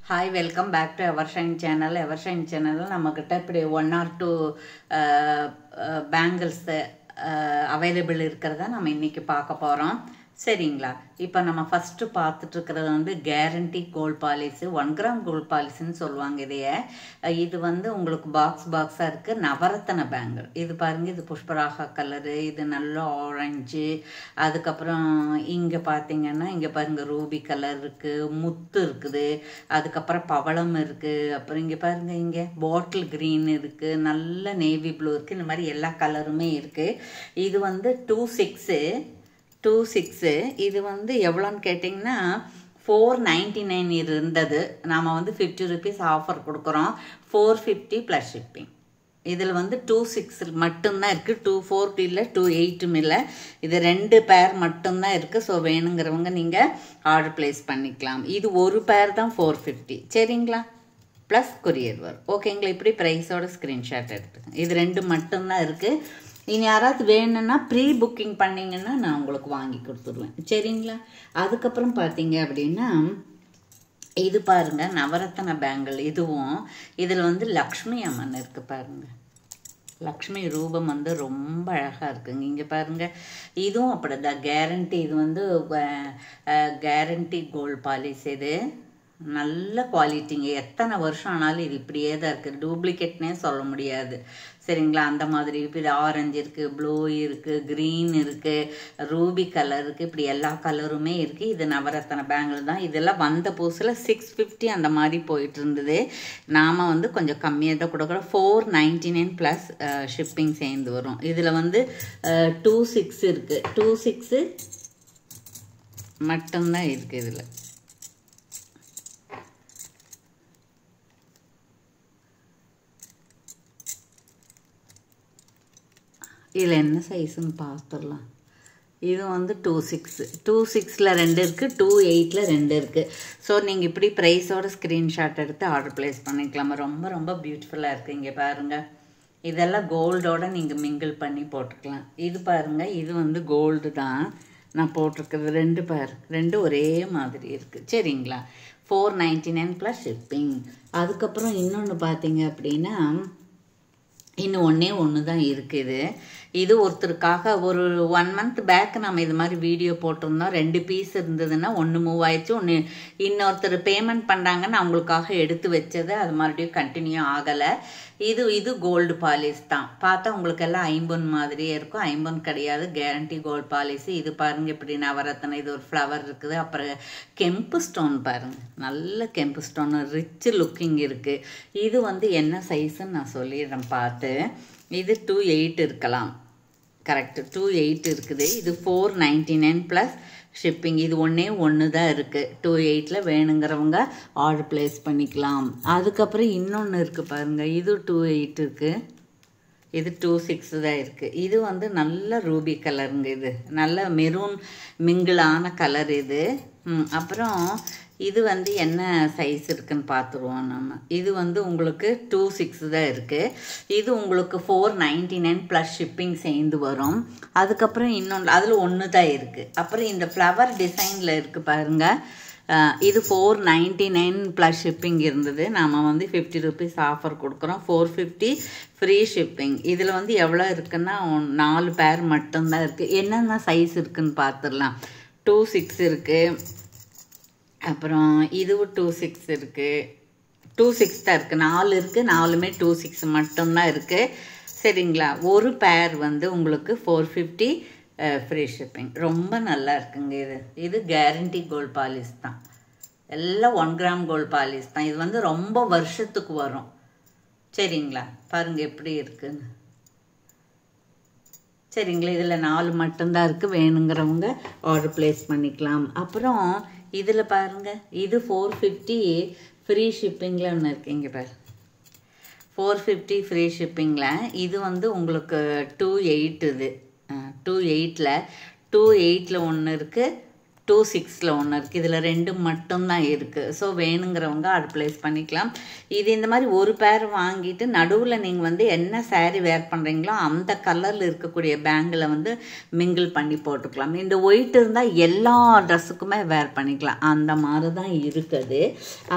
Hi, welcome back to Evershine channel. Evershine channel நம்மகிட்ட இப்படி 1 or 2 bangles available இருக்கிறதா நம்ம இன்னைக்கு பார்க்க போறோம். சரிங்களா? இப்போ நம்ம ஃபர்ஸ்ட் பார்த்துட்டு இருக்கிறது வந்து guarantee gold polish 1 gram gold பாலிஷ்னு சொல்லுவாங்க இதைய. இது வந்து உங்களுக்கு பாக்ஸா இருக்கு நவரத்ன பேங்கிள். இது பாருங்க, இது புஷ்பராக கலரு, இது நல்ல ஆரஞ்சு. அதுக்கப்புறம் இங்க பாத்தீங்கன்னா இங்க பாருங்க ரூபி கலர் இருக்கு, முத்து இருக்குது, அதுக்கப்புறம் பவளம் இருக்கு, அப்புறம் இங்க பாருங்க இங்க பாட்டில் கிரீன் இருக்கு, நல்ல நேவி ப்ளூ இருக்கு, இந்த மாதிரி எல்லா கலருமே இருக்கு. இது வந்து 26 இது வந்து எவ்வளோன்னு கேட்டிங்கன்னா 499 இருந்தது. நாம் வந்து 50 rupees ஆஃபர் கொடுக்குறோம். 450 ப்ளஸ் ஷிப்பிங். இதில் வந்து 26 மட்டும்தான் இருக்குது, 24 இல்லை 28 இல்லை. இது 2 பேர் மட்டும்தான் இருக்குது. ஸோ வேணுங்கிறவங்க நீங்கள் ஆர்டர் ப்ளேஸ் பண்ணிக்கலாம். இது ஒரு பேர் தான் 450. சரிங்களா? ப்ளஸ் கொரியர் வரும். ஓகேங்களா? இப்படி ப்ரைஸோட ஸ்க்ரீன்ஷாட் எடுத்துக்கோங்க. இது 2 மட்டும்தான் இருக்குது. இனி யாராவது வேணும்னா ப்ரீ புக்கிங் பண்ணிங்கன்னா நான் உங்களுக்கு வாங்கி கொடுத்துருவேன். சரிங்களா? அதுக்கப்புறம் பார்த்தீங்க அப்படின்னா இது பாருங்கள் நவரத்ன பேங்கிள். இதுவும் இதில் வந்து லக்ஷ்மி அம்மன் இருக்குது பாருங்கள். லக்ஷ்மி ரூபம் வந்து ரொம்ப அழகாக இருக்குங்க. இங்கே பாருங்கள், இதுவும் அப்படிதான் கேரண்டி. இது வந்து கேரண்டி கோல்ட் பாலிஷ். இது நல்ல குவாலிட்டிங்க. எத்தனை வருஷம் ஆனாலும் இது இப்படியே தான் இருக்குது, டூப்ளிகேட்னே சொல்ல முடியாது. சரிங்களா? அந்த மாதிரி இது ஆரஞ்சு இருக்குது, ப்ளூ இருக்குது, க்ரீன் இருக்குது, ரூபி கலர் இருக்குது, இப்படி எல்லா கலருமே இருக்குது. இது நவரத்ன பேங்கிள் தான். இதெல்லாம் வந்த புதுசில் 650 அந்த மாதிரி போயிட்டு இருந்தது. நாம் வந்து கொஞ்சம் கம்மியாக தான் கொடுக்குறோம். 499 ப்ளஸ் ஷிப்பிங் சேர்ந்து வரும். இதில் வந்து 26 இருக்குது, 26 மட்டும்தான் இருக்குது. இதில் இதில் என்ன சைஸுன்னு பார்த்துடலாம். இது வந்து 26ல் 2 இருக்குது, 28ல் 2 இருக்குது. ஸோ நீங்கள் இப்படி ப்ரைஸோட ஸ்க்ரீன்ஷாட் எடுத்து ஆர்டர் ப்ளேஸ் பண்ணிக்கலாம். ரொம்ப ரொம்ப பியூட்டிஃபுல்லாக இருக்குது. இங்கே பாருங்கள், இதெல்லாம் கோல்டோடு நீங்கள் மிங்கிள் பண்ணி போட்டுக்கலாம். இது பாருங்கள், இது வந்து கோல்டு தான் நான் போட்டிருக்கிறது. 2 பேர், 2 ஒரே மாதிரி இருக்குது. சரிங்களா? 499 ப்ளஸ் ஷிப்பிங். அதுக்கப்புறம் இன்னொன்று பார்த்தீங்க அப்படின்னா இன்னும் ஒன்று தான் இருக்குது. இது ஒருத்தருக்காக ஒரு 1 month பேக் நம்ம இது மாதிரி வீடியோ போட்டிருந்தோம். 2 பீஸ் இருந்ததுன்னா 1 மூவ் ஆயிடுச்சு. இன்னொருத்தர் பேமெண்ட் பண்ணுறாங்கன்னு அவங்களுக்காக எடுத்து வச்சது. அது மறுபடியும் கண்டினியூ ஆகலை. இது கோல்டு பாலிஷ் தான். பார்த்தா உங்களுக்கு எல்லாம் ஐம்பொன் மாதிரியே இருக்கும். ஐம்பொன் கிடையாது, கேரண்டி கோல்டு பாலிஷ். இது பாருங்க, இப்படி நவரத்ன, இது ஒரு ஃப்ளவர் இருக்குது. அப்புறம் கெம்பு ஸ்டோன் பாருங்க, நல்ல கெம்பு ஸ்டோன், ரிச் லுக்கிங் இருக்குது. இது வந்து என்ன சைஸுன்னு நான் சொல்லிடுறேன் பார்த்து. இது 28 இருக்கலாம், கரெக்டு 28 இருக்குது. இது 499 ப்ளஸ் ஷிப்பிங். இது ஒன்று தான் இருக்குது. 28ல் வேணுங்கிறவங்க ஆர்டர் ப்ளேஸ் பண்ணிக்கலாம். அதுக்கப்புறம் இன்னொன்று இருக்குது பாருங்கள், இது 28 இருக்குது, இது 26 தான் இருக்குது. இது வந்து நல்ல ரூபி கலருங்க. இது நல்ல மெரூன் மிங்கிளான கலர் இது. அப்புறம் இது வந்து என்ன சைஸ் இருக்குன்னு பார்த்துருவோம் நம்ம. இது வந்து உங்களுக்கு 26 தான் இருக்குது. இது உங்களுக்கு 499 ப்ளஸ் ஷிப்பிங் சேர்ந்து வரும். அதுக்கப்புறம் இன்னொன்று அதில் ஒன்று தான் இருக்குது. அப்புறம் இந்த ஃப்ளவர் டிசைனில் இருக்குது பாருங்கள், இது 499 ப்ளஸ் ஷிப்பிங் இருந்தது. நாம் வந்து 50 rupees ஆஃபர் கொடுக்குறோம். 450 ஃப்ரீ ஷிப்பிங். இதில் வந்து எவ்வளோ இருக்குன்னா 4 பேர் மட்டும்தான் இருக்குது. என்னென்ன சைஸ் இருக்குதுன்னு பார்த்துடலாம். 26 இருக்குது, அப்புறம் இதுவும் 26 இருக்குது, 26 தான் இருக்குது, 4 இருக்குது, 4மே 26 மட்டும்தான் இருக்குது. சரிங்களா? ஒரு பேர் வந்து உங்களுக்கு 450 ஃப்ரீ ஷிப்பிங். ரொம்ப நல்லா இருக்குங்க. இது கேரண்டி கோல்ட் பாலிஷ் தான். எல்லாம் 1 கிராம் கோல்ட் பாலிஷ் தான். இது வந்து ரொம்ப வருஷத்துக்கு வரும். சரிங்களா? பாருங்கள் எப்படி இருக்குன்னு. சரிங்களா? இதில் 4 மட்டும்தான் இருக்குது. வேணுங்கிறவங்க ஆர்டர் ப்ளேஸ் பண்ணிக்கலாம். அப்புறம் இதில் பாருங்கள், இது 450 ஃப்ரீ ஷிப்பிங்கில் ஒன்று இருக்குது. இங்கே பாரு, 450 ஃப்ரீ ஷிப்பிங்கில். இது வந்து உங்களுக்கு 28 இது 28ல் ஒன்று இருக்குது, 2/6 ஒன்று இருக்குது. இதில் 2 மட்டும்தான் இருக்குது. ஸோ வேணுங்கிறவங்க ஆர்டர் ப்ளேஸ் பண்ணிக்கலாம். இது இந்த மாதிரி ஒரு பேர் வாங்கிட்டு நடுவில் நீங்கள் வந்து என்ன சாரீ வேர் பண்ணுறீங்களோ அந்த கலரில் இருக்கக்கூடிய பேங்கில் வந்து மிங்கிள் பண்ணி போட்டுக்கலாம். இந்த ஒயிட் இருந்தால் எல்லா ட்ரெஸ்ஸுக்குமே வேர் பண்ணிக்கலாம். அந்த மாதிரி தான் இருக்குது.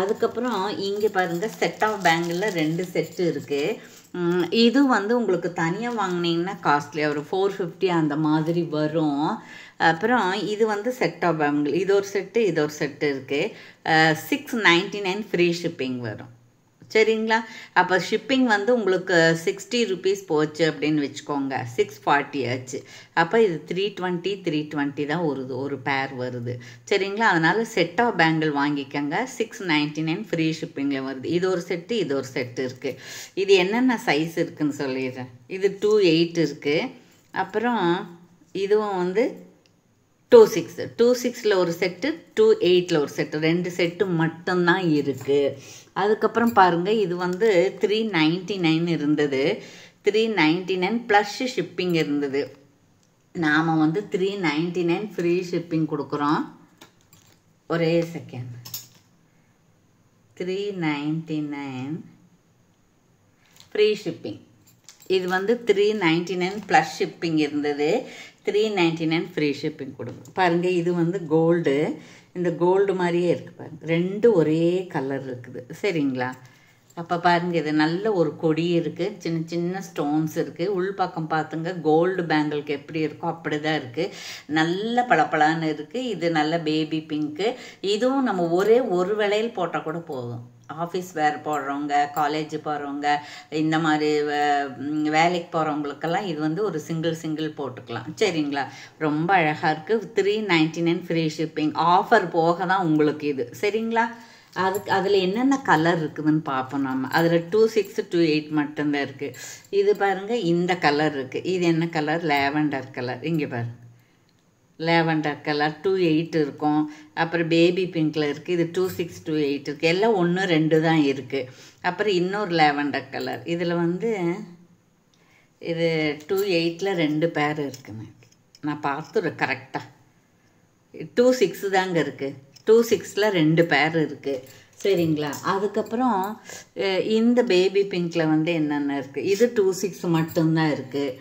அதுக்கப்புறம் இங்கே பாருங்கள், செட் ஆஃப் பேங்கிளில் 2 செட்டு இருக்குது. இது வந்து உங்களுக்கு தனியாக வாங்கினீங்கன்னா காஸ்ட்லியாக ஒரு 450 அந்த மாதிரி வரும். அப்புறம் இது வந்து செட் ஆஃப் பேங்கிள், இது ஒரு செட்டு இது ஒரு செட்டு இருக்குது. 699 ஃப்ரீ ஷிப்பிங் வரும். சரிங்களா? அப்போ ஷிப்பிங் வந்து உங்களுக்கு 60 rupees போச்சு அப்படின்னு வச்சுக்கோங்க, 640 ஆச்சு. அப்போ இது 320 தான் ஒரு பேர் வருது. சரிங்களா? அதனால் செட் ஆஃப் பேங்கிள் வாங்கிக்கோங்க. 699 ஃப்ரீ ஷிப்பிங்கில் வருது. இது ஒரு செட்டு இது ஒரு செட்டு இருக்குது. இது என்னென்ன சைஸ் இருக்குதுன்னு சொல்லிடுறேன். இது 2/8 இருக்குது. அப்புறம் இதுவும் வந்து 2/6 2/6 ஒரு செட்டு, 2/8 ஒரு செட்டு, 2 செட்டு மட்டும்தான் இருக்குது. அதுக்கப்புறம் பாருங்கள், இது வந்து 399 இருந்தது. 399 ப்ளஸ் ஷிப்பிங் இருந்தது. நாம் வந்து 399 ஃப்ரீ ஷிப்பிங் கொடுக்குறோம். ஒரே செகண்ட். 399 free shipping. இது வந்து 399 ப்ளஸ் ஷிப்பிங் இருந்தது. 399 ஃப்ரீ ஷிப்பிங் கொடுக்கும். பாருங்கள், இது வந்து கோல்டு. இந்த கோல்டு மாதிரியே இருக்குது பாருங்கள். 2 ஒரே கலர் இருக்குது. சரிங்களா? அப்போ பாருங்கள், இது நல்ல ஒரு கொடி இருக்குது. சின்ன சின்ன ஸ்டோன்ஸ் இருக்குது. உள்பக்கம் பார்த்துங்க, கோல்டு பேங்கிளுக்கு எப்படி இருக்கோ அப்படி தான் இருக்குது. நல்ல பளபளன்னு இருக்குது. இது நல்ல பேபி பிங்க்கு. இதுவும் நம்ம ஒரே ஒரு வேளையில் போட்டால் கூட போதும். ஆஃபீஸ் வேர் போடுறவங்க, காலேஜ் போகிறவங்க, இந்த மாதிரி வேலைக்கு போகிறவங்களுக்கெல்லாம் இது வந்து ஒரு சிங்கிள் போட்டுக்கலாம். சரிங்களா? ரொம்ப அழகாக இருக்குது. 399 ஃப்ரீ ஷிப்பிங். ஆஃபர் போக தான் உங்களுக்கு இது. சரிங்களா? அதில் என்னென்ன கலர் இருக்குதுன்னு பார்ப்போம் நம்ம. அதில் 2/6 2/8 மட்டும்தான் இருக்குது. இது பாருங்கள், இந்த கலர் இருக்குது. இது என்ன கலர்? Lavender colour. இங்கே பாருங்கள், லேவண்டர் கலர் 2/8 இருக்கும். அப்புறம் பேபி பிங்க்கில் இருக்குது. இது 2/6 2/8 இருக்குது. எல்லாம் 1 2 தான் இருக்குது. அப்புறம் இன்னொரு லேவண்டர் கலர். இதில் வந்து இது 2/8 2 பேர் இருக்குங்க. நான் பார்த்துறேன் கரெக்டாக. 2/6 தாங்க இருக்குது. 2/6 2 பேர் இருக்குது. சரிங்களா? அதுக்கப்புறம் இந்த பேபி பிங்க்கில் வந்து என்னென்ன இருக்குது? இது 2/6 மட்டும்தான் இருக்குது.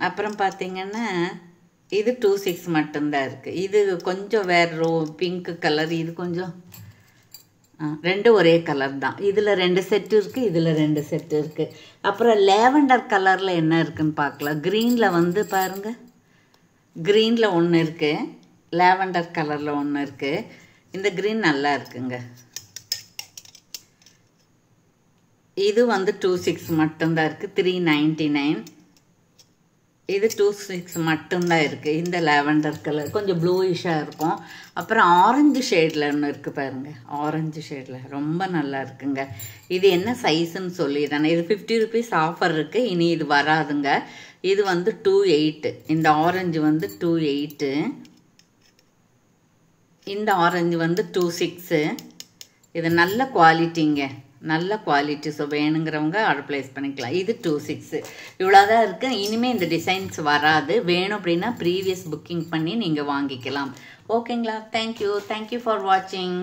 அப்புறம் பார்த்திங்கன்னா இது 2/6 மட்டும்தான் இருக்குது. இது கொஞ்சம் வேறு பிங்க் கலர். இது கொஞ்சம் 2 ஒரே கலர் தான். இதில் 2 செட்டு இருக்குது, இதில் 2 செட்டு இருக்குது. அப்புறம் லேவண்டர் கலரில் என்ன இருக்குதுன்னு பார்க்கலாம். க்ரீனில் வந்து பாருங்கள், க்ரீனில் ஒன்று இருக்குது, லேவண்டர் கலரில் ஒன்று இருக்குது. இந்த க்ரீன் நல்லா இருக்குங்க. இது வந்து 2/6 மட்டும்தான் இருக்குது, 399. இது 2/6 மட்டும்தான் இருக்குது. இந்த லேவண்டர் கலர் கொஞ்சம் ப்ளூயிஷாக இருக்கும். அப்புறம் ஆரஞ்சு ஷேடில் ஒன்று இருக்குது பாருங்கள், ஆரஞ்சு ஷேடில் ரொம்ப நல்லா இருக்குங்க. இது என்ன சைஸுன்னு சொல்லிடுறேன். இது 50 rupees ஆஃபர் இருக்குது. இனி இது வராதுங்க. இது வந்து 2/8. இந்த ஆரஞ்சு வந்து 2/8. இந்த ஆரஞ்சு வந்து 2/6. இது நல்ல குவாலிட்டிங்க, நல்ல குவாலிட்டி. ஸோ வேணுங்கிறவங்க ஆர்டர் ப்ளேஸ் பண்ணிக்கலாம். இது 2/6. இவ்வளோதான் இருக்குது. இனிமேல் இந்த டிசைன்ஸ் வராது. வேணும் அப்படின்னா ப்ரீவியஸ் புக்கிங் பண்ணி நீங்கள் வாங்கிக்கலாம். ஓகேங்களா? தேங்க்யூ ஃபார் வாட்சிங்.